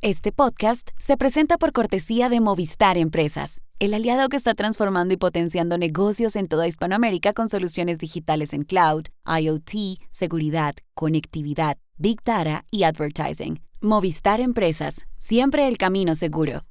Este podcast se presenta por cortesía de Movistar Empresas, el aliado que está transformando y potenciando negocios en toda Hispanoamérica con soluciones digitales en cloud, IoT, seguridad, conectividad, Big Data y advertising. Movistar Empresas, siempre el camino seguro.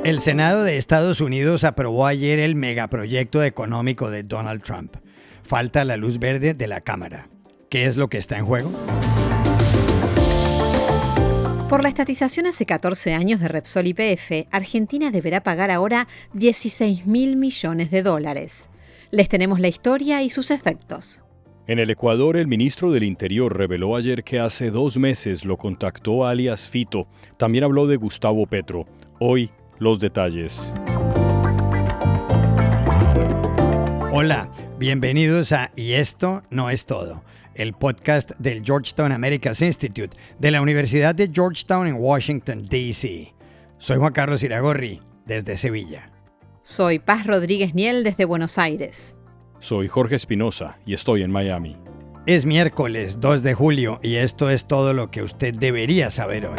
El Senado de Estados Unidos aprobó ayer el megaproyecto económico de Donald Trump. Falta la luz verde de la Cámara. ¿Qué es lo que está en juego? Por la estatización hace 14 años de Repsol YPF, Argentina deberá pagar ahora $16.000 millones. Les tenemos la historia y sus efectos. En el Ecuador, el ministro del Interior reveló ayer que hace 2 meses lo contactó alias Fito. También habló de Gustavo Petro. Hoy, los detalles. Hola, bienvenidos a Y esto no es todo, el podcast del Georgetown Americas Institute de la Universidad de Georgetown en Washington, D.C. Soy Juan Carlos Iragorri, desde Sevilla. Soy Paz Rodríguez Niel, desde Buenos Aires. Soy Jorge Espinosa y estoy en Miami. Es miércoles 2 de julio y esto es todo lo que usted debería saber hoy.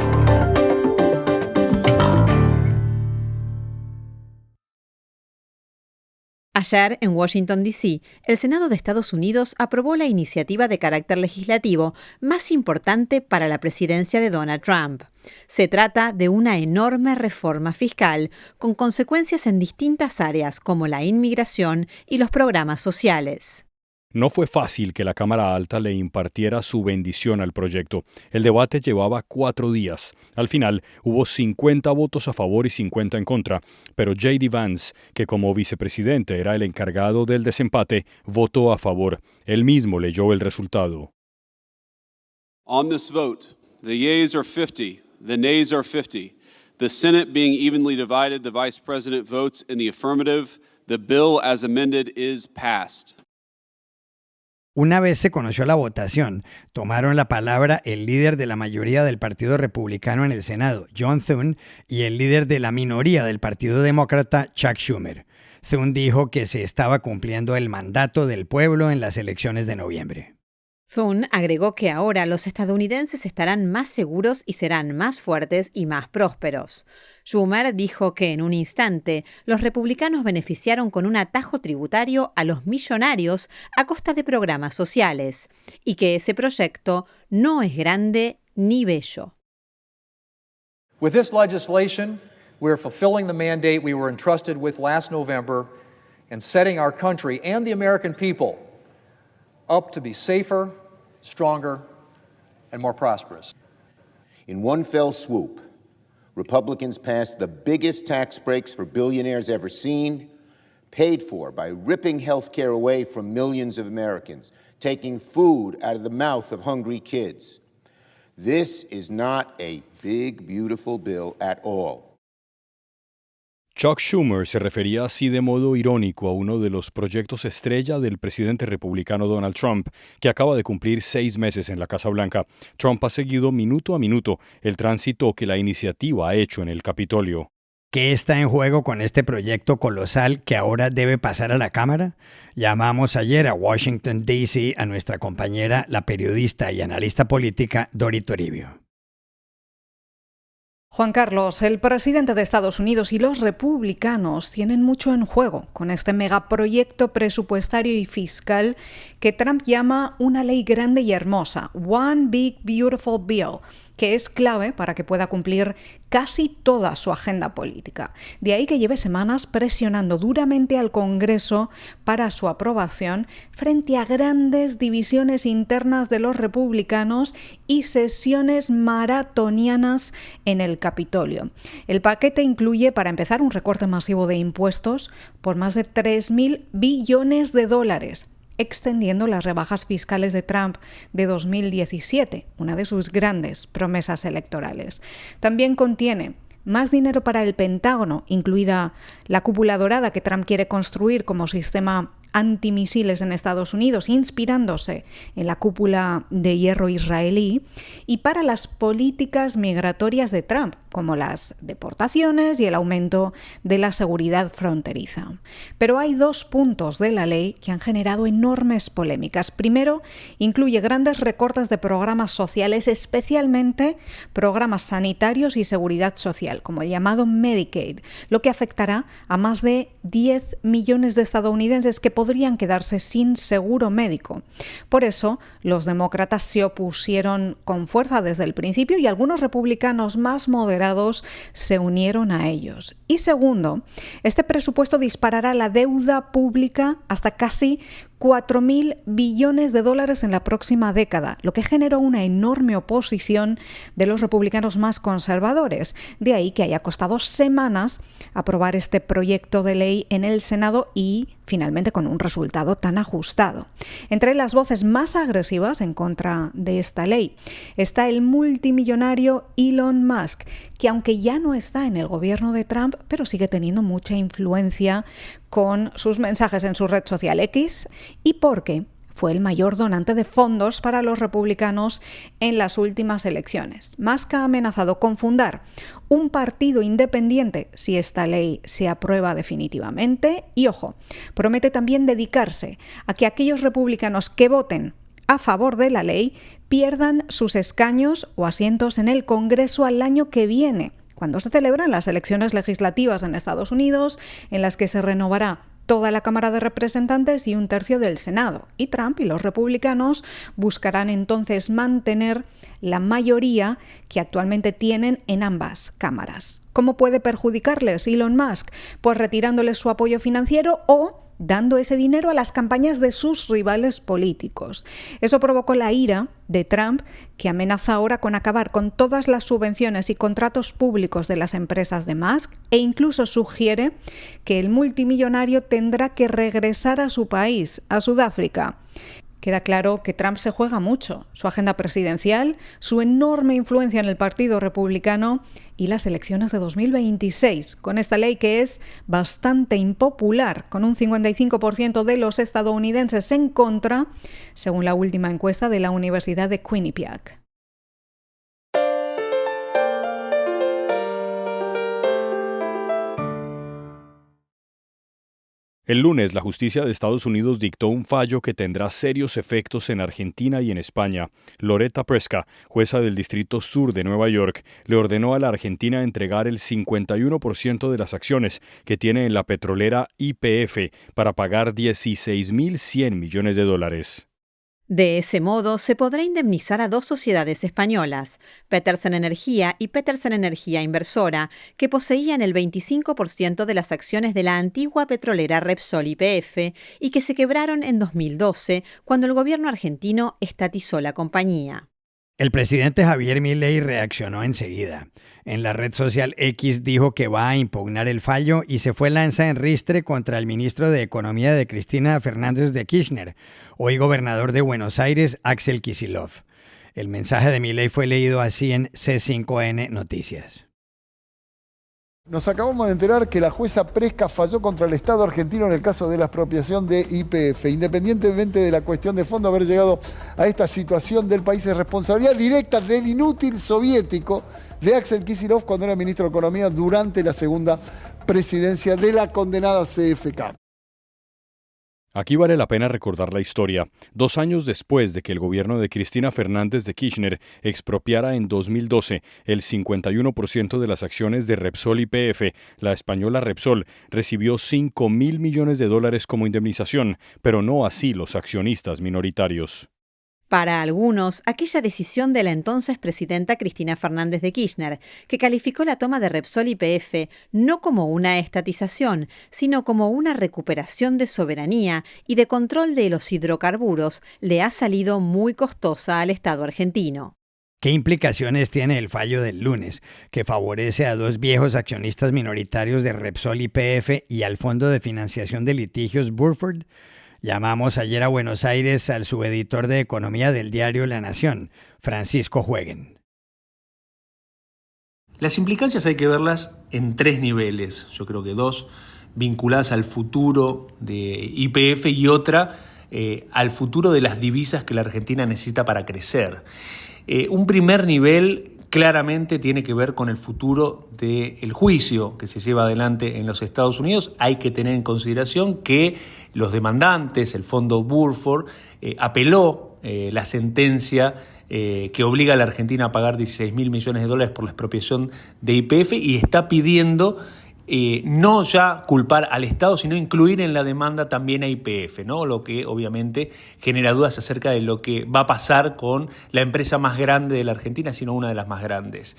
Ayer, en Washington, D.C., el Senado de Estados Unidos aprobó la iniciativa de carácter legislativo más importante para la presidencia de Donald Trump. Se trata de una enorme reforma fiscal con consecuencias en distintas áreas como la inmigración y los programas sociales. No fue fácil que la Cámara Alta le impartiera su bendición al proyecto. El debate llevaba 4 días. Al final, hubo 50 votos a favor y 50 en contra, pero J.D. Vance, que como vicepresidente era el encargado del desempate, votó a favor. Él mismo leyó el resultado. On this vote, the yeas are 50, the nays are 50. The Senate being evenly divided, the Vice President votes in the affirmative. The bill as amended is passed. Una vez se conoció la votación, tomaron la palabra el líder de la mayoría del Partido Republicano en el Senado, John Thune, y el líder de la minoría del Partido Demócrata, Chuck Schumer. Thune dijo que se estaba cumpliendo el mandato del pueblo en las elecciones de noviembre. Thune agregó que ahora los estadounidenses estarán más seguros y serán más fuertes y más prósperos. Schumer dijo que en un instante los republicanos beneficiaron con un atajo tributario a los millonarios a costa de programas sociales y que ese proyecto no es grande ni bello. With this legislation, we are fulfilling the mandate we were entrusted with last November and setting our country and the American people up to be safer, stronger, and more prosperous. In one fell swoop, Republicans passed the biggest tax breaks for billionaires ever seen, paid for by ripping health care away from millions of Americans, taking food out of the mouth of hungry kids. This is not a big, beautiful bill at all. Chuck Schumer se refería así de modo irónico a uno de los proyectos estrella del presidente republicano Donald Trump, que acaba de cumplir 6 meses en la Casa Blanca. Trump ha seguido minuto a minuto el tránsito que la iniciativa ha hecho en el Capitolio. ¿Qué está en juego con este proyecto colosal que ahora debe pasar a la Cámara? Llamamos ayer a Washington, D.C. a nuestra compañera, la periodista y analista política Dori Toribio. Juan Carlos, el presidente de Estados Unidos y los republicanos tienen mucho en juego con este megaproyecto presupuestario y fiscal que Trump llama una ley grande y hermosa, One Big Beautiful Bill, que es clave para que pueda cumplir casi toda su agenda política. De ahí que lleve semanas presionando duramente al Congreso para su aprobación frente a grandes divisiones internas de los republicanos y sesiones maratonianas en el Capitolio. El paquete incluye, para empezar, un recorte masivo de impuestos por más de $3.000 billones, extendiendo las rebajas fiscales de Trump de 2017, una de sus grandes promesas electorales. También contiene más dinero para el Pentágono, incluida la cúpula dorada que Trump quiere construir como sistema antimisiles en Estados Unidos, inspirándose en la cúpula de hierro israelí, y para las políticas migratorias de Trump, como las deportaciones y el aumento de la seguridad fronteriza. Pero hay dos puntos de la ley que han generado enormes polémicas. Primero, incluye grandes recortes de programas sociales, especialmente programas sanitarios y seguridad social, como el llamado Medicaid, lo que afectará a más de 10 millones de estadounidenses que podrían quedarse sin seguro médico. Por eso, los demócratas se opusieron con fuerza desde el principio y algunos republicanos más moderados se unieron a ellos. Y segundo, este presupuesto disparará la deuda pública hasta casi 4.000 billones de dólares en la próxima década, lo que generó una enorme oposición de los republicanos más conservadores. De ahí que haya costado semanas aprobar este proyecto de ley en el Senado y finalmente con un resultado tan ajustado. Entre las voces más agresivas en contra de esta ley está el multimillonario Elon Musk, que aunque ya no está en el gobierno de Trump, pero sigue teniendo mucha influencia con sus mensajes en su red social X y porque fue el mayor donante de fondos para los republicanos en las últimas elecciones. Musk ha amenazado con fundar un partido independiente si esta ley se aprueba definitivamente y, ojo, promete también dedicarse a que aquellos republicanos que voten a favor de la ley pierdan sus escaños o asientos en el Congreso al año que viene, cuando se celebran las elecciones legislativas en Estados Unidos, en las que se renovará toda la Cámara de Representantes y un tercio del Senado. Y Trump y los republicanos buscarán entonces mantener la mayoría que actualmente tienen en ambas cámaras. ¿Cómo puede perjudicarles Elon Musk? Pues retirándoles su apoyo financiero o dando ese dinero a las campañas de sus rivales políticos. Eso provocó la ira de Trump, que amenaza ahora con acabar con todas las subvenciones y contratos públicos de las empresas de Musk e incluso sugiere que el multimillonario tendrá que regresar a su país, a Sudáfrica. Queda claro que Trump se juega mucho, su agenda presidencial, su enorme influencia en el Partido Republicano y las elecciones de 2026, con esta ley que es bastante impopular, con un 55% de los estadounidenses en contra, según la última encuesta de la Universidad de Quinnipiac. El lunes, la justicia de Estados Unidos dictó un fallo que tendrá serios efectos en Argentina y en España. Loretta Preska, jueza del Distrito Sur de Nueva York, le ordenó a la Argentina entregar el 51% de las acciones que tiene en la petrolera YPF para pagar $16.100 millones. De ese modo, se podrá indemnizar a dos sociedades españolas, Petersen Energía y Petersen Energía Inversora, que poseían el 25% de las acciones de la antigua petrolera Repsol YPF y que se quebraron en 2012, cuando el gobierno argentino estatizó la compañía. El presidente Javier Milei reaccionó enseguida. En la red social X dijo que va a impugnar el fallo y se fue lanza en ristre contra el ministro de Economía de Cristina Fernández de Kirchner, hoy gobernador de Buenos Aires, Axel Kicillof. El mensaje de Milei fue leído así en C5N Noticias. Nos acabamos de enterar que la jueza Preska falló contra el Estado argentino en el caso de la expropiación de YPF. Independientemente de la cuestión de fondo, haber llegado a esta situación del país es responsabilidad directa del inútil soviético de Axel Kicillof cuando era ministro de Economía durante la segunda presidencia de la condenada CFK. Aquí vale la pena recordar la historia. 2 años después de que el gobierno de Cristina Fernández de Kirchner expropiara en 2012 el 51% de las acciones de Repsol YPF, la española Repsol recibió $5.000 millones como indemnización, pero no así los accionistas minoritarios. Para algunos, aquella decisión de la entonces presidenta Cristina Fernández de Kirchner, que calificó la toma de Repsol YPF no como una estatización, sino como una recuperación de soberanía y de control de los hidrocarburos, le ha salido muy costosa al Estado argentino. ¿Qué implicaciones tiene el fallo del lunes, que favorece a 2 viejos accionistas minoritarios de Repsol YPF y al Fondo de Financiación de Litigios Burford? Llamamos ayer a Buenos Aires al subeditor de Economía del diario La Nación, Francisco Jueguen. Las implicancias hay que verlas en 3 niveles, yo creo que 2 vinculadas al futuro de YPF y otra al futuro de las divisas que la Argentina necesita para crecer. Un primer nivel claramente tiene que ver con el futuro del juicio que se lleva adelante en los Estados Unidos. Hay que tener en consideración que los demandantes, el fondo Burford, apeló la sentencia que obliga a la Argentina a pagar $16.000 millones por la expropiación de YPF y está pidiendo no ya culpar al Estado, sino incluir en la demanda también a YPF, ¿no? Lo que obviamente genera dudas acerca de lo que va a pasar con la empresa más grande de la Argentina, sino una de las más grandes.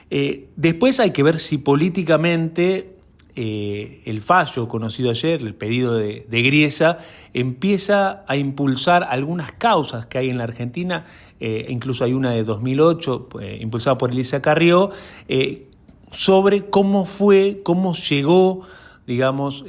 Después hay que ver si políticamente el fallo conocido ayer, el pedido de Griesa, empieza a impulsar algunas causas que hay en la Argentina, incluso hay una de 2008 impulsada por Elisa Carrió, sobre cómo llegó, digamos,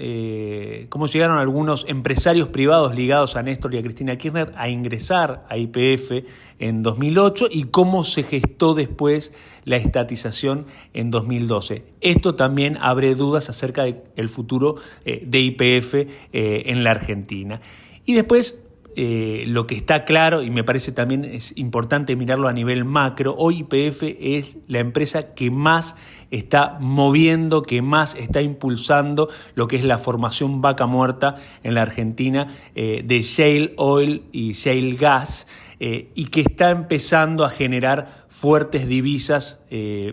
cómo llegaron algunos empresarios privados ligados a Néstor y a Cristina Kirchner a ingresar a YPF en 2008 y cómo se gestó después la estatización en 2012. Esto también abre dudas acerca del futuro de YPF en la Argentina. Y después, lo que está claro, y me parece también es importante mirarlo a nivel macro, hoy YPF es la empresa que más está moviendo, que más está impulsando lo que es la formación vaca muerta en la Argentina de shale oil y shale gas, y que está empezando a generar fuertes divisas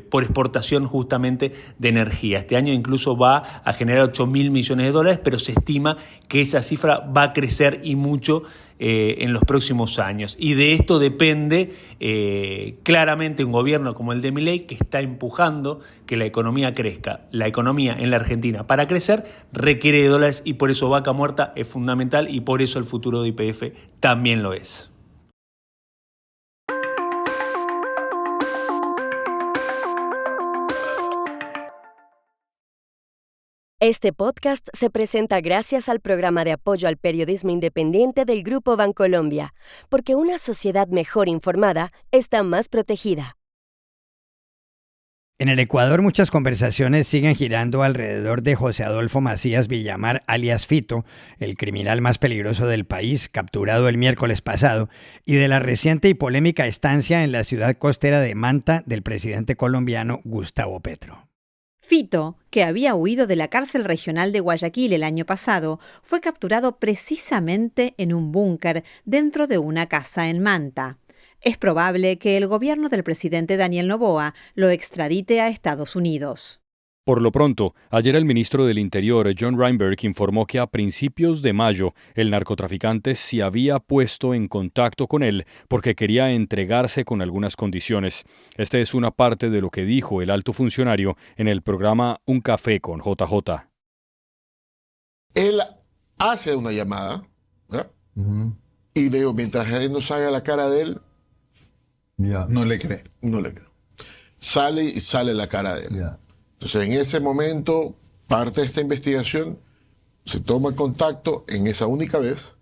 por exportación justamente de energía. Este año incluso va a generar $8.000 millones, pero se estima que esa cifra va a crecer y mucho en los próximos años. Y de esto depende claramente un gobierno como el de Milei, que está empujando que la economía crezca. La economía en la Argentina, para crecer, requiere de dólares y por eso vaca muerta es fundamental y por eso el futuro de YPF también lo es. Este podcast se presenta gracias al programa de apoyo al periodismo independiente del Grupo Bancolombia, porque una sociedad mejor informada está más protegida. En el Ecuador muchas conversaciones siguen girando alrededor de José Adolfo Macías Villamar, alias Fito, el criminal más peligroso del país, capturado el miércoles pasado, y de la reciente y polémica estancia en la ciudad costera de Manta del presidente colombiano Gustavo Petro. Fito, que había huido de la cárcel regional de Guayaquil el año pasado, fue capturado precisamente en un búnker dentro de una casa en Manta. Es probable que el gobierno del presidente Daniel Noboa lo extradite a Estados Unidos. Por lo pronto, ayer el ministro del Interior, John Reinberg, informó que a principios de mayo el narcotraficante se había puesto en contacto con él porque quería entregarse con algunas condiciones. Esta es una parte de lo que dijo el alto funcionario en el programa Un Café con JJ. Él hace una llamada, ¿verdad? Y le digo, mientras él no salga la cara de él, no le cree. No le creo. Sale la cara de él. Entonces, en ese momento, parte de esta investigación, se toma contacto en esa única vez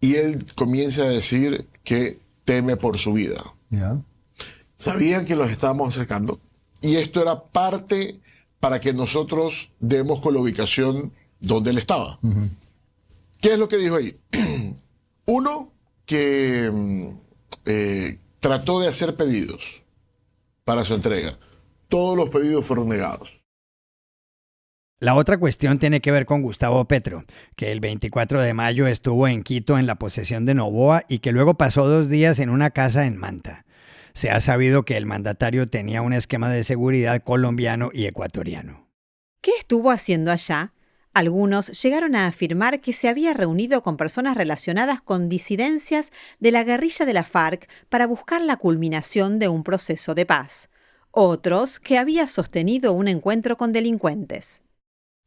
y él comienza a decir que teme por su vida. Sabían que los estábamos acercando y esto era parte para que nosotros demos con la ubicación donde él estaba. ¿Qué es lo que dijo ahí? Uno, que trató de hacer pedidos para su entrega. Todos los pedidos fueron negados. La otra cuestión tiene que ver con Gustavo Petro, que el 24 de mayo estuvo en Quito en la posesión de Noboa y que luego pasó 2 días en una casa en Manta. Se ha sabido que el mandatario tenía un esquema de seguridad colombiano y ecuatoriano. ¿Qué estuvo haciendo allá? Algunos llegaron a afirmar que se había reunido con personas relacionadas con disidencias de la guerrilla de la FARC para buscar la culminación de un proceso de paz. Otros que había sostenido un encuentro con delincuentes.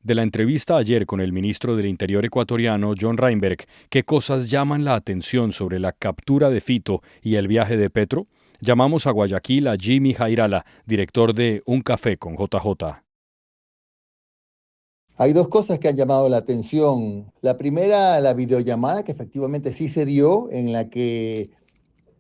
De la entrevista ayer con el ministro del Interior ecuatoriano, John Reinberg, ¿qué cosas llaman la atención sobre la captura de Fito y el viaje de Petro? Llamamos a Guayaquil a Jimmy Jairala, director de Un Café con JJ. Hay 2 cosas que han llamado la atención. La primera, la videollamada, que efectivamente sí se dio, en la que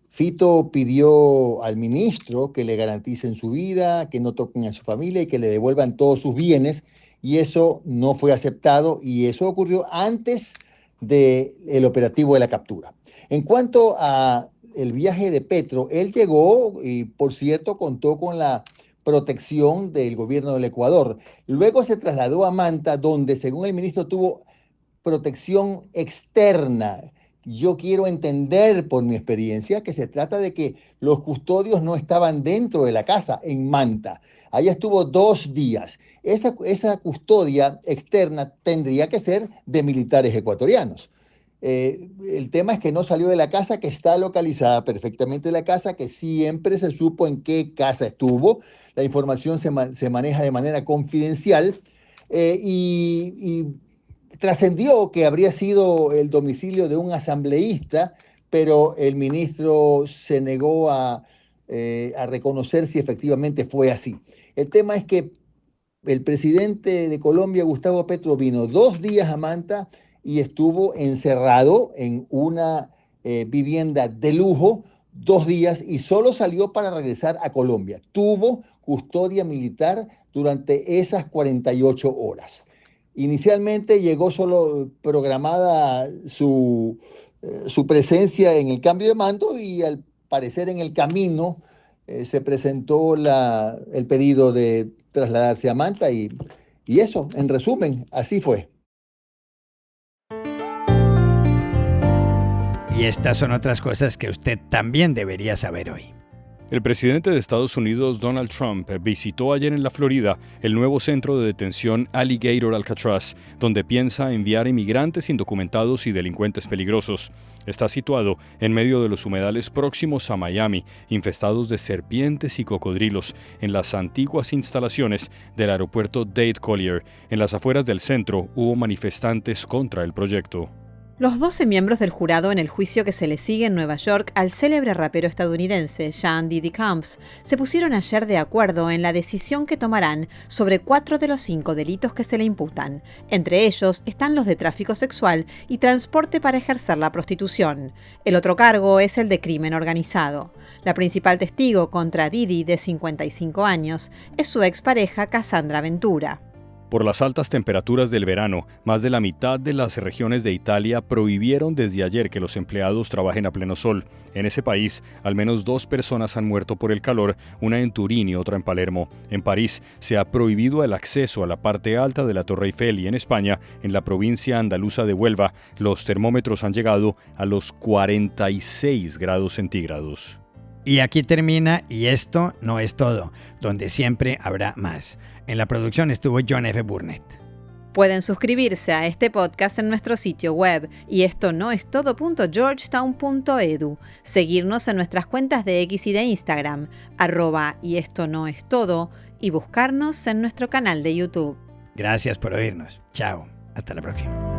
Fito pidió al ministro que le garanticen su vida, que no toquen a su familia y que le devuelvan todos sus bienes. y eso no fue aceptado, y eso ocurrió antes del operativo de la captura. En cuanto a el viaje de Petro, él llegó y, por cierto, contó con la protección del gobierno del Ecuador. Luego se trasladó a Manta, donde, según el ministro, tuvo protección externa. Yo quiero entender, por mi experiencia, que se trata de que los custodios no estaban dentro de la casa, en Manta. Allá estuvo 2 días. Esa custodia externa tendría que ser de militares ecuatorianos. El tema es que no salió de la casa, que está localizada perfectamente la casa, que siempre se supo en qué casa estuvo. La información se maneja de manera confidencial y trascendió que habría sido el domicilio de un asambleísta, pero el ministro se negó a reconocer si efectivamente fue así. El tema es que el presidente de Colombia, Gustavo Petro, vino 2 días a Manta y estuvo encerrado en una vivienda de lujo 2 días y solo salió para regresar a Colombia. Tuvo custodia militar durante esas 48 horas. Inicialmente llegó solo programada su presencia en el cambio de mando, y al parecer en el camino se presentó el pedido de trasladarse a Manta y eso, en resumen, así fue. Y estas son otras cosas que usted también debería saber hoy. El presidente de Estados Unidos, Donald Trump, visitó ayer en la Florida el nuevo centro de detención Alligator Alcatraz, donde piensa enviar inmigrantes indocumentados y delincuentes peligrosos. Está situado en medio de los humedales próximos a Miami, infestados de serpientes y cocodrilos, en las antiguas instalaciones del aeropuerto Dade Collier. En las afueras del centro hubo manifestantes contra el proyecto. Los 12 miembros del jurado en el juicio que se le sigue en Nueva York al célebre rapero estadounidense Sean Diddy Combs se pusieron ayer de acuerdo en la decisión que tomarán sobre 4 de los 5 delitos que se le imputan. Entre ellos están los de tráfico sexual y transporte para ejercer la prostitución. El otro cargo es el de crimen organizado. La principal testigo contra Diddy, de 55 años, es su expareja Cassandra Ventura. Por las altas temperaturas del verano, más de la mitad de las regiones de Italia prohibieron desde ayer que los empleados trabajen a pleno sol. En ese país, al menos 2 personas han muerto por el calor, una en Turín y otra en Palermo. En París, se ha prohibido el acceso a la parte alta de la Torre Eiffel, y en España, en la provincia andaluza de Huelva, los termómetros han llegado a los 46 grados centígrados. Y aquí termina Y esto no es todo, donde siempre habrá más. En la producción estuvo John F. Burnett. Pueden suscribirse a este podcast en nuestro sitio web y esto no es todo.georgetown.edu, seguirnos en nuestras cuentas de X y de Instagram, @y esto no es todo, y buscarnos en nuestro canal de YouTube. Gracias por oírnos. Chao. Hasta la próxima.